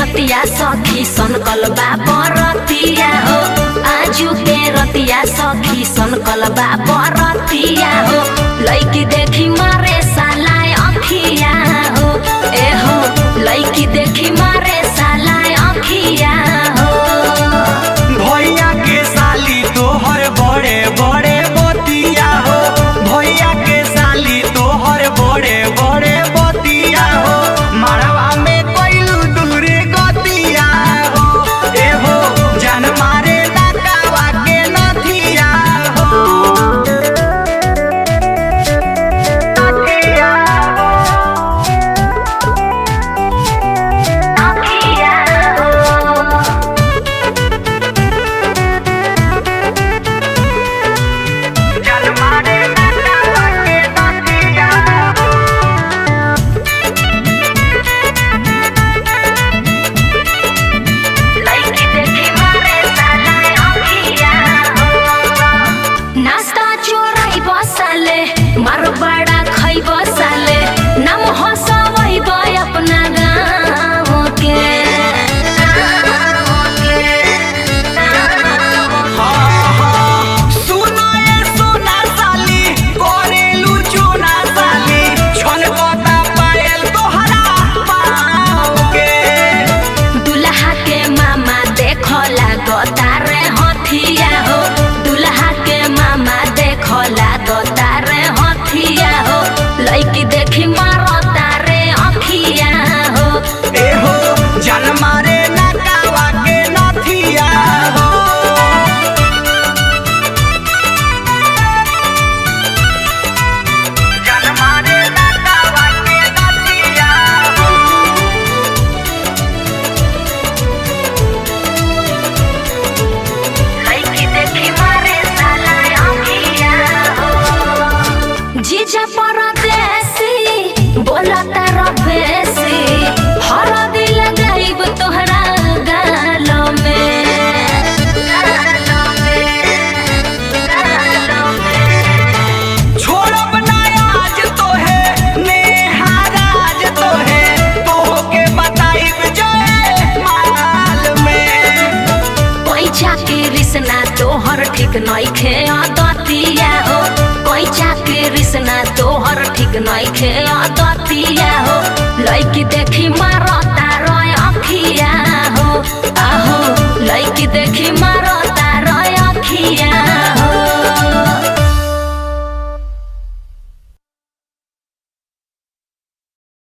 रतिया सखी सनकल बा बरतिया हो आजू के रतिया सखी सनकल बा बरतिया हो लइकी देखी मारे साला अखिया हो ए हो लइकी देखी मारे साला अखिया हो। भैया के साली तोहर बड़े बड़े बतिया हो भैया के साली तोहर बड़े बड़े बतिया हो मारवा में कोइलू दूरे गतिया हो ए हो जान मारे नकावा के नथिया हो नथिया अखिया हो जान मारे नकावा के नथिया हो लइकी देखी मारे साला अखिया हो। नाश्ता चोराई बसाले मार बड़ा खई बसाले नाम हंसवई बय अपना गाँव के सुनो ये सोना साली कोरेलू चूना साली छनकता पायल तोहरा पाँव के दुल्हा के मामा देखो लागता रे हथिया हो दुल्हा के मामा देखो लागता रे हथिया हो लइकी देखी मारता रे अखिया हो। ए हो जान मारे नकावा के नथिया हो जान मारे नकावा के नथिया हो लइकी देखी मारे साला अखिया हो। जीजा परदेसी बोलता रबेसी हरदी लगाइब तोहरा गालो में छोड़ब ना आज तोहे नेहाराज तोहे तोहके बताइब जय माल में पैसा के रिसना तोहर ठीक नइखे अदतिया हो पैसा के रिसना तोहर ठीक नइखे अदतिया हो लइकी देखी मारता रे अखिया हो आहो लइकी देखी